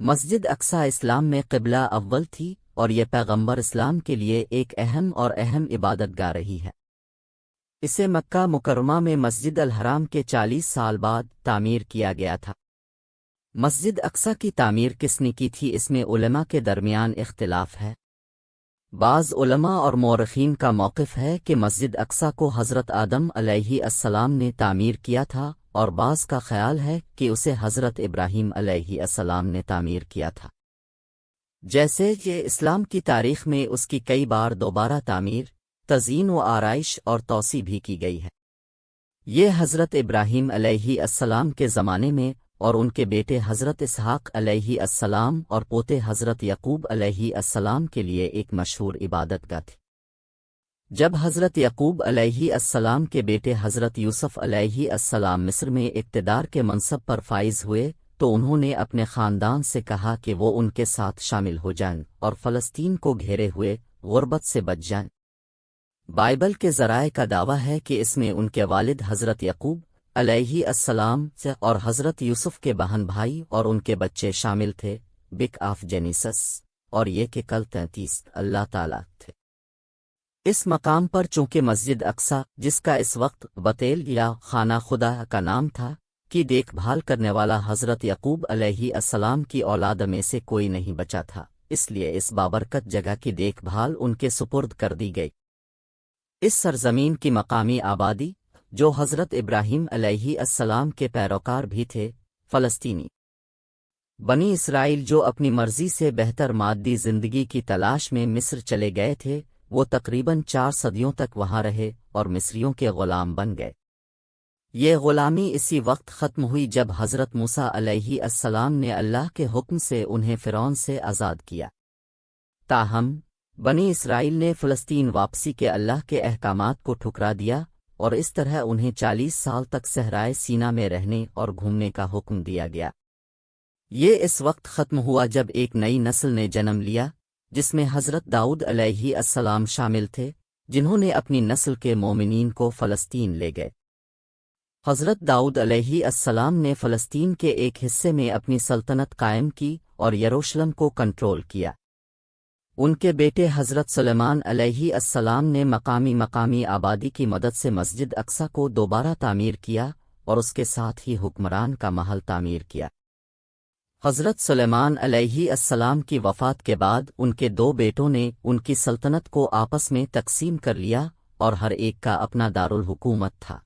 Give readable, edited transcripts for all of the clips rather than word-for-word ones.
مسجد اقصی اسلام میں قبلہ اول تھی اور یہ پیغمبر اسلام کے لیے ایک اہم عبادت گاہ رہی ہے۔ اسے مکہ مکرمہ میں مسجد الحرام کے 40 سال بعد تعمیر کیا گیا تھا۔ مسجد اقصی کی تعمیر کس نے کی تھی، اس میں علماء کے درمیان اختلاف ہے۔ بعض علماء اور مورخین کا موقف ہے کہ مسجد اقصی کو حضرت آدم علیہ السلام نے تعمیر کیا تھا، اور بعض کا خیال ہے کہ اسے حضرت ابراہیم علیہ السلام نے تعمیر کیا تھا۔ جیسے کہ اسلام کی تاریخ میں اس کی کئی بار دوبارہ تعمیر، تزئین و آرائش اور توسیع بھی کی گئی ہے۔ یہ حضرت ابراہیم علیہ السلام کے زمانے میں اور ان کے بیٹے حضرت اسحاق علیہ السلام اور پوتے حضرت یعقوب علیہ السلام کے لیے ایک مشہور عبادت گاہ تھی۔ جب حضرت یعقوب علیہ السلام کے بیٹے حضرت یوسف علیہ السلام مصر میں اقتدار کے منصب پر فائز ہوئے تو انہوں نے اپنے خاندان سے کہا کہ وہ ان کے ساتھ شامل ہو جائیں اور فلسطین کو گھیرے ہوئے غربت سے بچ جائیں۔ بائبل کے ذرائع کا دعویٰ ہے کہ اس میں ان کے والد حضرت یعقوب علیہ السلام اور حضرت یوسف کے بہن بھائی اور ان کے بچے شامل تھے، بک آف جینیسس، اور یہ کہ کل 33 اللہ تعالیٰ تھے۔ اس مقام پر چونکہ مسجد اقصی، جس کا اس وقت بتیل یا خانہ خدا کا نام تھا، کی دیکھ بھال کرنے والا حضرت یعقوب علیہ السلام کی اولاد میں سے کوئی نہیں بچا تھا، اس لیے اس بابرکت جگہ کی دیکھ بھال ان کے سپرد کر دی گئی۔ اس سرزمین کی مقامی آبادی، جو حضرت ابراہیم علیہ السلام کے پیروکار بھی تھے، فلسطینی بنی اسرائیل جو اپنی مرضی سے بہتر مادی زندگی کی تلاش میں مصر چلے گئے تھے، وہ تقریباً 4 صدیوں تک وہاں رہے اور مصریوں کے غلام بن گئے۔ یہ غلامی اسی وقت ختم ہوئی جب حضرت موسیٰ علیہ السلام نے اللہ کے حکم سے انہیں فرعون سے آزاد کیا۔ تاہم بنی اسرائیل نے فلسطین واپسی کے اللہ کے احکامات کو ٹھکرا دیا اور اس طرح انہیں 40 سال تک صحرائے سینا میں رہنے اور گھومنے کا حکم دیا گیا۔ یہ اس وقت ختم ہوا جب ایک نئی نسل نے جنم لیا، جس میں حضرت داؤد علیہ السلام شامل تھے، جنہوں نے اپنی نسل کے مومنین کو فلسطین لے گئے۔ حضرت داؤد علیہ السلام نے فلسطین کے ایک حصے میں اپنی سلطنت قائم کی اور یروشلم کو کنٹرول کیا۔ ان کے بیٹے حضرت سلیمان علیہ السلام نے مقامی آبادی کی مدد سے مسجد اقصی کو دوبارہ تعمیر کیا اور اس کے ساتھ ہی حکمران کا محل تعمیر کیا۔ حضرت سلیمان علیہ السلام کی وفات کے بعد ان کے 2 بیٹوں نے ان کی سلطنت کو آپس میں تقسیم کر لیا اور ہر ایک کا اپنا دارالحکومت تھا۔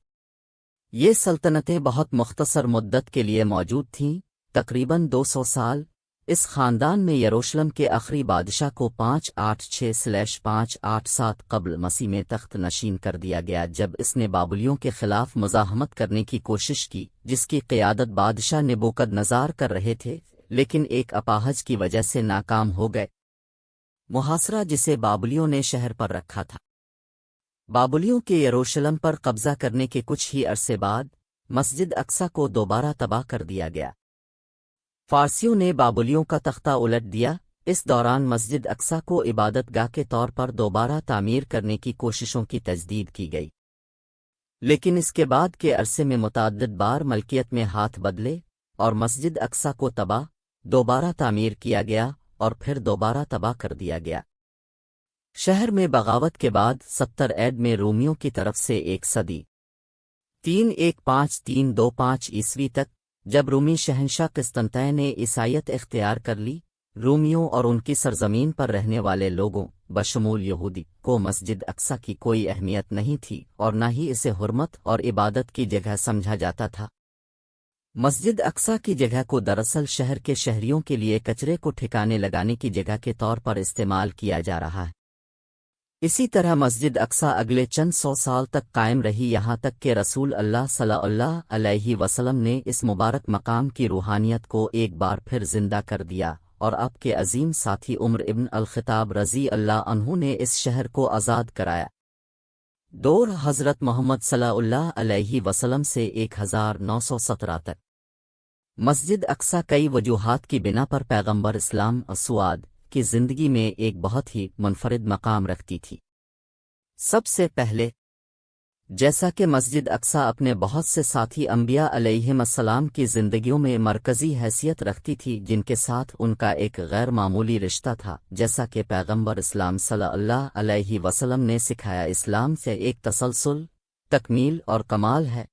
یہ سلطنتیں بہت مختصر مدت کے لیے موجود تھیں، تقریباً 200 سال۔ اس خاندان میں یروشلم کے آخری بادشاہ کو 586/587 قبل مسیح میں تخت نشین کر دیا گیا جب اس نے بابلیوں کے خلاف مزاحمت کرنے کی کوشش کی، جس کی قیادت بادشاہ نبوکدنضار کر رہے تھے، لیکن ایک اپاہج کی وجہ سے ناکام ہو گئے۔ محاصرہ جسے بابلیوں نے شہر پر رکھا تھا۔ بابلیوں کے یروشلم پر قبضہ کرنے کے کچھ ہی عرصے بعد مسجد اقصی کو دوبارہ تباہ کر دیا گیا۔ فارسیوں نے بابلیوں کا تختہ الٹ دیا۔ اس دوران مسجد اقصی کو عبادت گاہ کے طور پر دوبارہ تعمیر کرنے کی کوششوں کی تجدید کی گئی، لیکن اس کے بعد کے عرصے میں متعدد بار ملکیت میں ہاتھ بدلے اور مسجد اقصی کو دوبارہ تعمیر کیا گیا اور پھر دوبارہ تباہ کر دیا گیا۔ شہر میں بغاوت کے بعد 70 عید میں رومیوں کی طرف سے 1 صدی 315-325 عیسوی تک، جب رومی شہنشاہ قسطنطین نے عیسائیت اختیار کر لی، رومیوں اور ان کی سرزمین پر رہنے والے لوگوں بشمول یہودی کو مسجد اقصی کی کوئی اہمیت نہیں تھی اور نہ ہی اسے حرمت اور عبادت کی جگہ سمجھا جاتا تھا۔ مسجد اقصی کی جگہ کو دراصل شہر کے شہریوں کے لیے کچرے کو ٹھکانے لگانے کی جگہ کے طور پر استعمال کیا جا رہا ہے۔ اسی طرح مسجد اقصی اگلے چند 100 سال تک قائم رہی، یہاں تک کہ رسول اللہ صلی اللہ علیہ وسلم نے اس مبارک مقام کی روحانیت کو ایک بار پھر زندہ کر دیا اور آپ کے عظیم ساتھی عمر ابن الخطاب رضی اللہ عنہ نے اس شہر کو آزاد کرایا۔ دور حضرت محمد صلی اللہ علیہ وسلم سے 1917 تک مسجد اقصی کئی وجوہات کی بنا پر پیغمبر اسلام اسواد کی زندگی میں ایک بہت ہی منفرد مقام رکھتی تھی۔ سب سے پہلے جیسا کہ مسجد اقصیٰ اپنے بہت سے ساتھی انبیاء علیہم السلام کی زندگیوں میں مرکزی حیثیت رکھتی تھی جن کے ساتھ ان کا ایک غیر معمولی رشتہ تھا، جیسا کہ پیغمبر اسلام صلی اللہ علیہ وسلم نے سکھایا، اسلام سے ایک تسلسل، تکمیل اور کمال ہے۔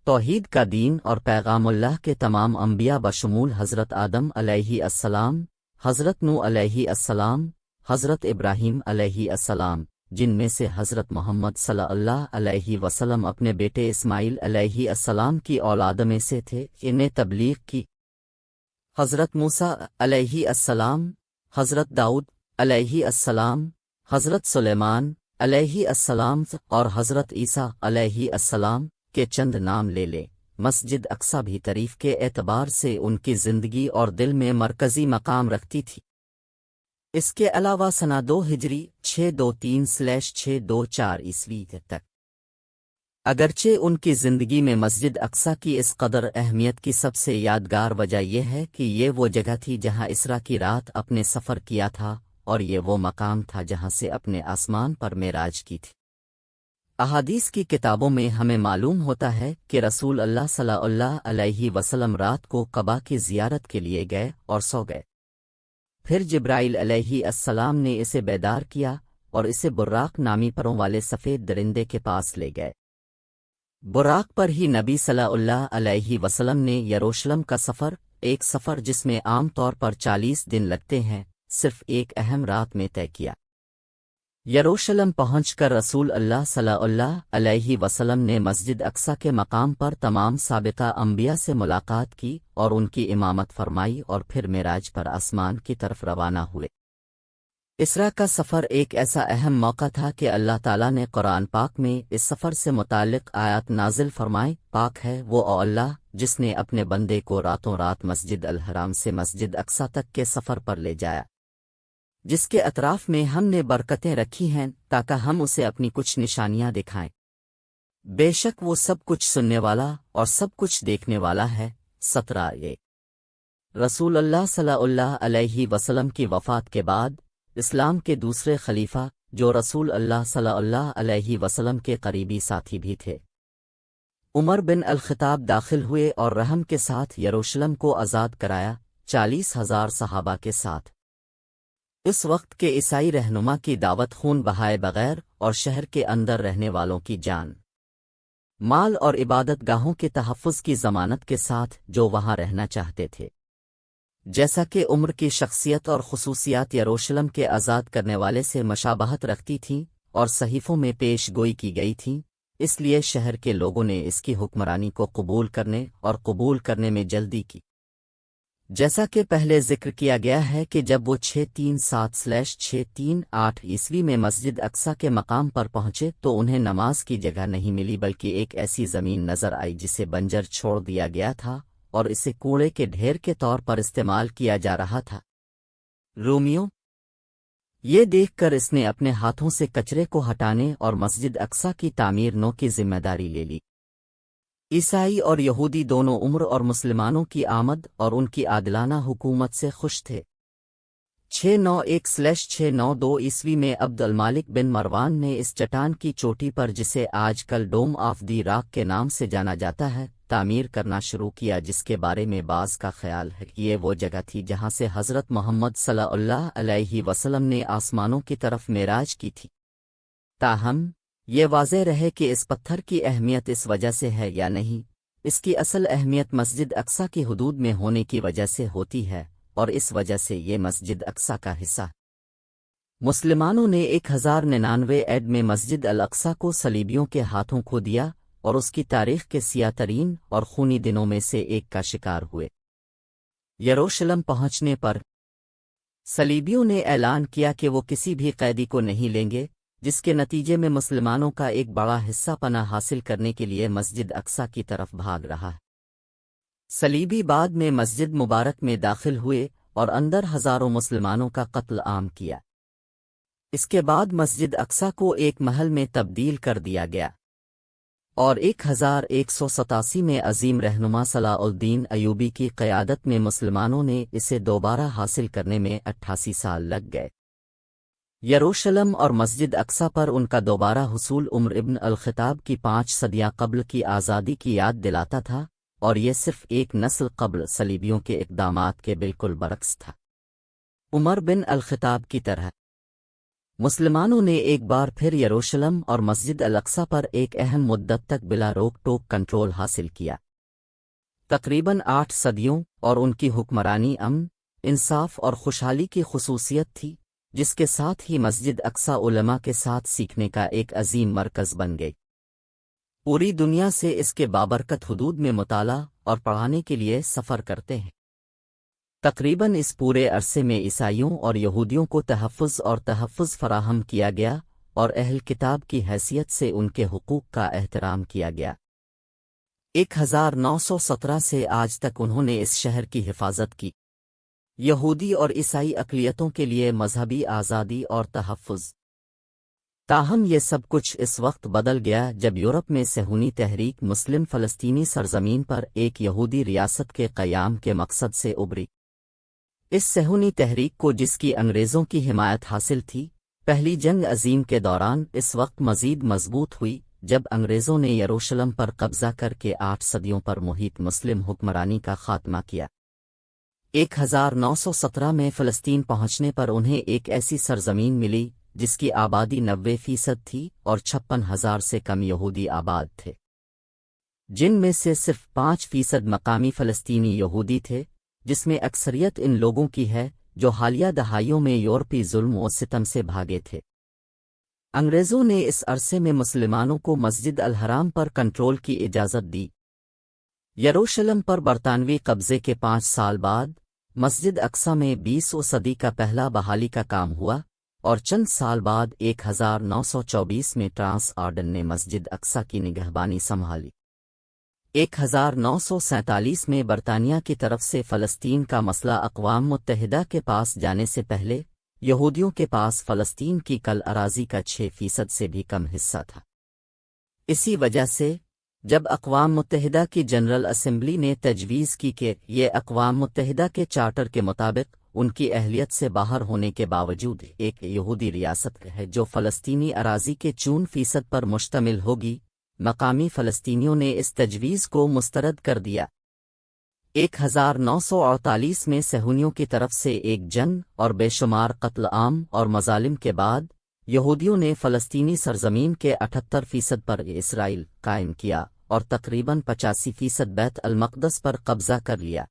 توحید کا دین اور پیغام اللہ کے تمام انبیاء بشمول حضرت آدم علیہ السلام، حضرت نوح علیہ السلام، حضرت ابراہیم علیہ السلام، جن میں سے حضرت محمد صلی اللہ علیہ وسلم اپنے بیٹے اسماعیل علیہ السلام کی اولاد میں سے تھے، انہیں تبلیغ کی۔ حضرت موسیٰ علیہ السلام، حضرت داؤد علیہ السلام، حضرت سلیمان علیہ السلام اور حضرت عیسیٰ علیہ السلام کے چند نام لے لے۔ مسجد اقصیٰ بھی تعریف کے اعتبار سے ان کی زندگی اور دل میں مرکزی مقام رکھتی تھی۔ اس کے علاوہ سنہ 2 ہجری 623/624 عیسوی تک، اگرچہ ان کی زندگی میں مسجد اقصیٰ کی اس قدر اہمیت کی سب سے یادگار وجہ یہ ہے کہ یہ وہ جگہ تھی جہاں اسرا کی رات اپنے سفر کیا تھا، اور یہ وہ مقام تھا جہاں سے اپنے آسمان پر معراج کی تھی۔ احادیث کی کتابوں میں ہمیں معلوم ہوتا ہے کہ رسول اللہ صلی اللہ علیہ وسلم رات کو قباء کی زیارت کے لیے گئے اور سو گئے۔ پھر جبرائیل علیہ السلام نے اسے بیدار کیا اور اسے براق نامی پروں والے سفید درندے کے پاس لے گئے۔ براق پر ہی نبی صلی اللہ علیہ وسلم نے یروشلم کا سفر، ایک سفر جس میں عام طور پر 40 دن لگتے ہیں، صرف ایک اہم رات میں طے کیا۔ یروشلم پہنچ کر رسول اللہ صلی اللہ علیہ وسلم نے مسجد اقصیٰ کے مقام پر تمام سابقہ انبیاء سے ملاقات کی اور ان کی امامت فرمائی، اور پھر معراج پر آسمان کی طرف روانہ ہوئے۔ اسرا کا سفر ایک ایسا اہم موقع تھا کہ اللہ تعالیٰ نے قرآن پاک میں اس سفر سے متعلق آیات نازل فرمائیں۔ پاک ہے وہ اللہ جس نے اپنے بندے کو راتوں رات مسجد الحرام سے مسجد اقصیٰ تک کے سفر پر لے جایا، جس کے اطراف میں ہم نے برکتیں رکھی ہیں تاکہ ہم اسے اپنی کچھ نشانیاں دکھائیں۔ بے شک وہ سب کچھ سننے والا اور سب کچھ دیکھنے والا ہے۔ 17 رسول اللہ صلی اللہ علیہ وسلم کی وفات کے بعد اسلام کے دوسرے خلیفہ، جو رسول اللہ صلی اللہ علیہ وسلم کے قریبی ساتھی بھی تھے، عمر بن الخطاب داخل ہوئے اور رحم کے ساتھ یروشلم کو آزاد کرایا، 40,000 صحابہ کے ساتھ۔ اس وقت کے عیسائی رہنما کی دعوت خون بہائے بغیر اور شہر کے اندر رہنے والوں کی جان، مال اور عبادت گاہوں کے تحفظ کی ضمانت کے ساتھ جو وہاں رہنا چاہتے تھے۔ جیسا کہ عمر کی شخصیت اور خصوصیات یروشلم کے آزاد کرنے والے سے مشابہت رکھتی تھیں اور صحیفوں میں پیش گوئی کی گئی تھیں، اس لیے شہر کے لوگوں نے اس کی حکمرانی کو قبول کرنے میں جلدی کی۔ جیسا کہ پہلے ذکر کیا گیا ہے کہ جب وہ 637/638 عیسوی میں مسجد اقصیٰ کے مقام پر پہنچے تو انہیں نماز کی جگہ نہیں ملی، بلکہ ایک ایسی زمین نظر آئی جسے بنجر چھوڑ دیا گیا تھا اور اسے کوڑے کے ڈھیر کے طور پر استعمال کیا جا رہا تھا۔ رومیوں یہ دیکھ کر اس نے اپنے ہاتھوں سے کچرے کو ہٹانے اور مسجد اقصیٰ کی تعمیر نو کی ذمہ داری لے لی۔ عیسائی اور یہودی دونوں عمر اور مسلمانوں کی آمد اور ان کی عادلانہ حکومت سے خوش تھے۔ 691/692 عیسوی میں عبد المالک بن مروان نے اس چٹان کی چوٹی پر، جسے آج کل ڈوم آف دی راک کے نام سے جانا جاتا ہے، تعمیر کرنا شروع کیا، جس کے بارے میں بعض کا خیال ہے کہ یہ وہ جگہ تھی جہاں سے حضرت محمد صلی اللہ علیہ وسلم نے آسمانوں کی طرف معراج کی تھی۔ تاہم یہ واضح رہے کہ اس پتھر کی اہمیت اس وجہ سے ہے یا نہیں، اس کی اصل اہمیت مسجد اقصیٰ کی حدود میں ہونے کی وجہ سے ہوتی ہے، اور اس وجہ سے یہ مسجد اقصیٰ کا حصہ۔ مسلمانوں نے 1099 عیڈ میں مسجد الاقصیٰ کو صلیبیوں کے ہاتھوں کھو دیا اور اس کی تاریخ کے سیاہ ترین اور خونی دنوں میں سے ایک کا شکار ہوئے۔ یروشلم پہنچنے پر صلیبیوں نے اعلان کیا کہ وہ کسی بھی قیدی کو نہیں لیں گے، جس کے نتیجے میں مسلمانوں کا ایک بڑا حصہ پناہ حاصل کرنے کے لیے مسجد اقصیٰ کی طرف بھاگ رہا ہے۔ صلیبی بعد میں مسجد مبارک میں داخل ہوئے اور اندر ہزاروں مسلمانوں کا قتل عام کیا۔ اس کے بعد مسجد اقصیٰ کو ایک محل میں تبدیل کر دیا گیا، اور 1187 میں عظیم رہنما صلاح الدین ایوبی کی قیادت میں مسلمانوں نے اسے دوبارہ حاصل کرنے میں 88 سال لگ گئے۔ یروشلم اور مسجد اقصی پر ان کا دوبارہ حصول عمر ابن الخطاب کی 5 صدیاں قبل کی آزادی کی یاد دلاتا تھا، اور یہ صرف ایک نسل قبل صلیبیوں کے اقدامات کے بالکل برعکس تھا۔ عمر بن الخطاب کی طرح مسلمانوں نے ایک بار پھر یروشلم اور مسجد الاقصی پر ایک اہم مدت تک بلا روک ٹوک کنٹرول حاصل کیا۔ تقریباً 8 صدیوں اور ان کی حکمرانی امن، انصاف اور خوشحالی کی خصوصیت تھی، جس کے ساتھ ہی مسجد اقصی علماء کے ساتھ سیکھنے کا ایک عظیم مرکز بن گئی۔ پوری دنیا سے اس کے بابرکت حدود میں مطالعہ اور پڑھانے کے لیے سفر کرتے ہیں۔ تقریباً اس پورے عرصے میں عیسائیوں اور یہودیوں کو تحفظ فراہم کیا گیا اور اہل کتاب کی حیثیت سے ان کے حقوق کا احترام کیا گیا۔ 1917 سے آج تک انہوں نے اس شہر کی حفاظت کی، یہودی اور عیسائی اقلیتوں کے لیے مذہبی آزادی اور تحفظ۔ تاہم یہ سب کچھ اس وقت بدل گیا جب یورپ میں صہیونی تحریک مسلم فلسطینی سرزمین پر ایک یہودی ریاست کے قیام کے مقصد سے ابھری۔ اس صہیونی تحریک کو، جس کی انگریزوں کی حمایت حاصل تھی، پہلی جنگ عظیم کے دوران اس وقت مزید مضبوط ہوئی جب انگریزوں نے یروشلم پر قبضہ کر کے 8 صدیوں پر محیط مسلم حکمرانی کا خاتمہ کیا۔ 1917 میں فلسطین پہنچنے پر انہیں ایک ایسی سرزمین ملی جس کی آبادی 90% تھی اور 56,000 سے کم یہودی آباد تھے، جن میں سے صرف 5% مقامی فلسطینی یہودی تھے، جس میں اکثریت ان لوگوں کی ہے جو حالیہ دہائیوں میں یورپی ظلم و ستم سے بھاگے تھے۔ انگریزوں نے اس عرصے میں مسلمانوں کو مسجد الحرام پر کنٹرول کی اجازت دی۔ یروشلم پر برطانوی قبضے کے 5 سال بعد مسجد اقصی میں 20ویں صدی کا پہلا بحالی کا کام ہوا، اور چند سال بعد 1924 میں ٹرانس آرڈن نے مسجد اقصی کی نگہبانی سنبھالی۔ 1947 میں برطانیہ کی طرف سے فلسطین کا مسئلہ اقوام متحدہ کے پاس جانے سے پہلے یہودیوں کے پاس فلسطین کی کل اراضی کا 6% سے بھی کم حصہ تھا۔ اسی وجہ سے جب اقوام متحدہ کی جنرل اسمبلی نے تجویز کی کہ یہ اقوام متحدہ کے چارٹر کے مطابق ان کی اہلیت سے باہر ہونے کے باوجود ایک یہودی ریاست ہے جو فلسطینی اراضی کے 4% پر مشتمل ہوگی، مقامی فلسطینیوں نے اس تجویز کو مسترد کر دیا۔ 1948 میں صہیونیوں کی طرف سے ایک جنگ اور بے شمار قتل عام اور مظالم کے بعد یہودیوں نے فلسطینی سرزمین کے 78% پر اسرائیل قائم کیا اور تقریباً 85% بیت المقدس پر قبضہ کر لیا۔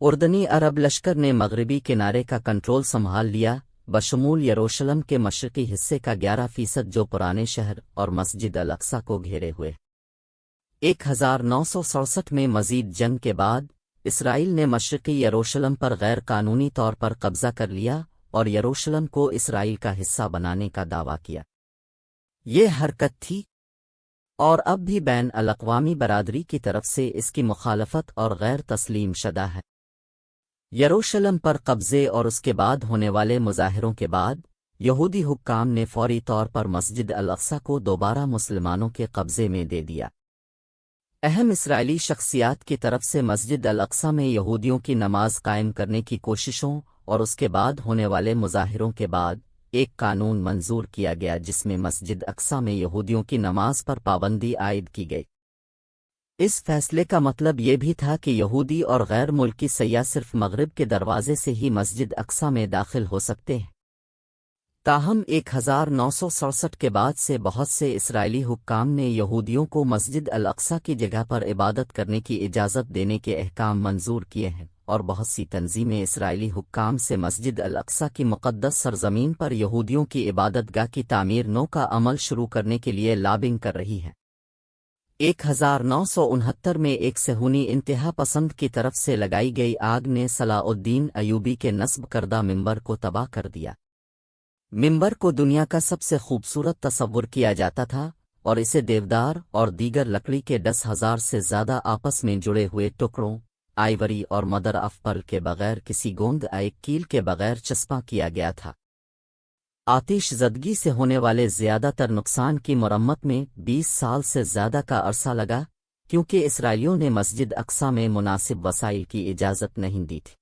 اردنی عرب لشکر نے مغربی کنارے کا کنٹرول سنبھال لیا، بشمول یروشلم کے مشرقی حصے کا 11% جو پرانے شہر اور مسجد الاقصی کو گھیرے ہوئے۔ 1967 میں مزید جنگ کے بعد اسرائیل نے مشرقی یروشلم پر غیر قانونی طور پر قبضہ کر لیا اور یروشلم کو اسرائیل کا حصہ بنانے کا دعویٰ کیا۔ یہ حرکت تھی اور اب بھی بین الاقوامی برادری کی طرف سے اس کی مخالفت اور غیر تسلیم شدہ ہے۔ یروشلم پر قبضے اور اس کے بعد ہونے والے مظاہروں کے بعد یہودی حکام نے فوری طور پر مسجد الاقصی کو دوبارہ مسلمانوں کے قبضے میں دے دیا۔ اہم اسرائیلی شخصیات کی طرف سے مسجد الاقصی میں یہودیوں کی نماز قائم کرنے کی کوششوں اور اس کے بعد ہونے والے مظاہروں کے بعد ایک قانون منظور کیا گیا جس میں مسجد اقصی میں یہودیوں کی نماز پر پابندی عائد کی گئی۔ اس فیصلے کا مطلب یہ بھی تھا کہ یہودی اور غیر ملکی سیاح صرف مغرب کے دروازے سے ہی مسجد اقصی میں داخل ہو سکتے ہیں۔ تاہم 1967 کے بعد سے بہت سے اسرائیلی حکام نے یہودیوں کو مسجد الاقصی کی جگہ پر عبادت کرنے کی اجازت دینے کے احکام منظور کیے ہیں، اور بہت سی تنظیمیں اسرائیلی حکام سے مسجد الاقصی کی مقدس سرزمین پر یہودیوں کی عبادت گاہ کی تعمیر نو کا عمل شروع کرنے کے لیے لابنگ کر رہی ہیں۔ 1969 میں ایک صہیونی انتہا پسند کی طرف سے لگائی گئی آگ نے صلاح الدین ایوبی کے نصب کردہ منبر کو تباہ کر دیا۔ منبر کو دنیا کا سب سے خوبصورت تصور کیا جاتا تھا اور اسے دیودار اور دیگر لکڑی کے 10,000 سے زیادہ آپس میں جڑے ہوئے ٹکڑوں، آئیوری اور مدر آف پرل کے بغیر کسی گوند کیل کے بغیر چسپاں کیا گیا تھا۔ آتش زدگی سے ہونے والے زیادہ تر نقصان کی مرمت میں 20 سال سے زیادہ کا عرصہ لگا، کیونکہ اسرائیلیوں نے مسجد اقصی میں مناسب وسائل کی اجازت نہیں دی تھی۔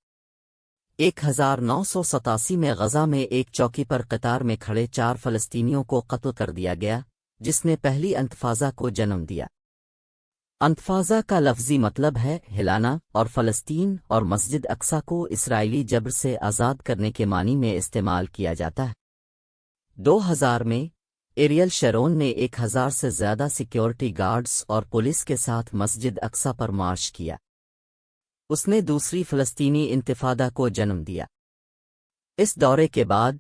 1987 میں غزہ میں ایک چوکی پر قطار میں کھڑے 4 فلسطینیوں کو قتل کر دیا گیا، جس نے پہلی انتفاضہ کو جنم دیا۔ انتفاضہ کا لفظی مطلب ہے ہلانا، اور فلسطین اور مسجد اقصی کو اسرائیلی جبر سے آزاد کرنے کے معنی میں استعمال کیا جاتا ہے۔ 2000 میں ایریل شیرون نے 1000 سے زیادہ سیکیورٹی گارڈز اور پولیس کے ساتھ مسجد اقصی پر مارچ کیا۔ اس نے دوسری فلسطینی انتفاضہ کو جنم دیا۔ اس دورے کے بعد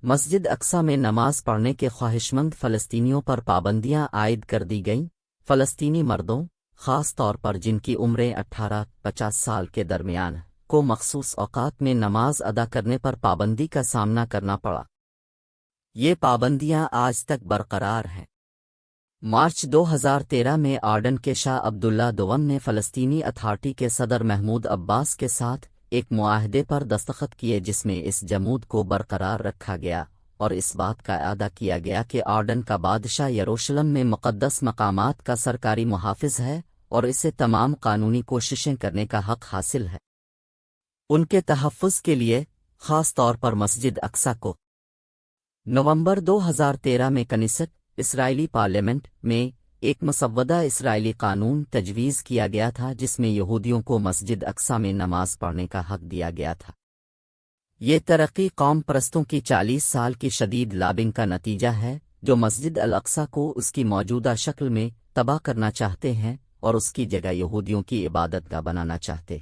مسجد اقصی میں نماز پڑھنے کے خواہشمند فلسطینیوں پر پابندیاں عائد کر دی گئیں۔ فلسطینی مردوں، خاص طور پر جن کی عمریں 18-50 سال کے درمیان کو مخصوص اوقات میں نماز ادا کرنے پر پابندی کا سامنا کرنا پڑا۔ یہ پابندیاں آج تک برقرار ہیں۔ مارچ 2013 میں آرڈن کے شاہ عبداللہ دوم نے فلسطینی اتھارٹی کے صدر محمود عباس کے ساتھ ایک معاہدے پر دستخط کیے جس میں اس جمود کو برقرار رکھا گیا اور اس بات کا اعادہ کیا گیا کہ آرڈن کا بادشاہ یروشلم میں مقدس مقامات کا سرکاری محافظ ہے اور اسے تمام قانونی کوششیں کرنے کا حق حاصل ہے۔ ان کے تحفظ کے لیے خاص طور پر مسجد اقصی کو نومبر 2013 میں کنیست اسرائیلی پارلیمنٹ میں ایک مسودہ اسرائیلی قانون تجویز کیا گیا تھا جس میں یہودیوں کو مسجد اقصی میں نماز پڑھنے کا حق دیا گیا تھا۔ یہ ترقی قوم پرستوں کی 40 سال کی شدید لابنگ کا نتیجہ ہے جو مسجد الاقصی کو اس کی موجودہ شکل میں تباہ کرنا چاہتے ہیں اور اس کی جگہ یہودیوں کی عبادت گاہ بنانا چاہتے۔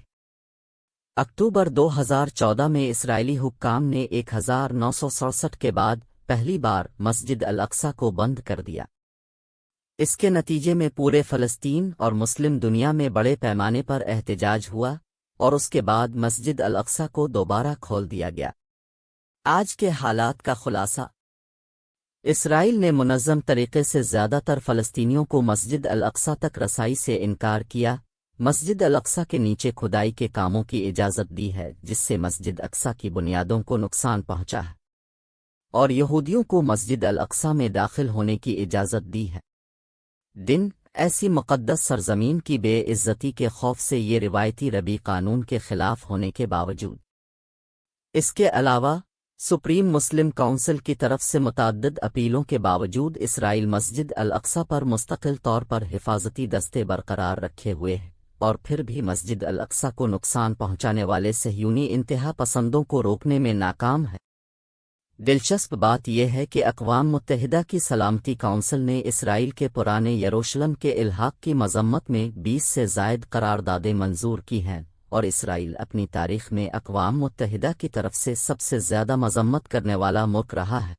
اکتوبر 2014 میں اسرائیلی حکام نے 1967 کے بعد پہلی بار مسجد الاقصی کو بند کر دیا۔ اس کے نتیجے میں پورے فلسطین اور مسلم دنیا میں بڑے پیمانے پر احتجاج ہوا اور اس کے بعد مسجد الاقصی کو دوبارہ کھول دیا گیا۔ آج کے حالات کا خلاصہ: اسرائیل نے منظم طریقے سے زیادہ تر فلسطینیوں کو مسجد الاقصی تک رسائی سے انکار کیا، مسجد الاقصی کے نیچے کھدائی کے کاموں کی اجازت دی ہے جس سے مسجد اقصی کی بنیادوں کو نقصان پہنچا ہے، اور یہودیوں کو مسجد الاقصی میں داخل ہونے کی اجازت دی ہے۔ ایسی مقدس سرزمین کی بے عزتی کے خوف سے یہ روایتی ربی قانون کے خلاف ہونے کے باوجود اس کے علاوہ سپریم مسلم کونسل کی طرف سے متعدد اپیلوں کے باوجود اسرائیل مسجد الاقصی پر مستقل طور پر حفاظتی دستے برقرار رکھے ہوئے ہیں اور پھر بھی مسجد الاقصی کو نقصان پہنچانے والے صہیونی انتہا پسندوں کو روکنے میں ناکام ہے۔ دلچسپ بات یہ ہے کہ اقوام متحدہ کی سلامتی کونسل نے اسرائیل کے پرانے یروشلم کے الحاق کی مذمت میں 20 سے زائد قراردادیں منظور کی ہیں، اور اسرائیل اپنی تاریخ میں اقوام متحدہ کی طرف سے سب سے زیادہ مذمت کرنے والا ملک رہا ہے۔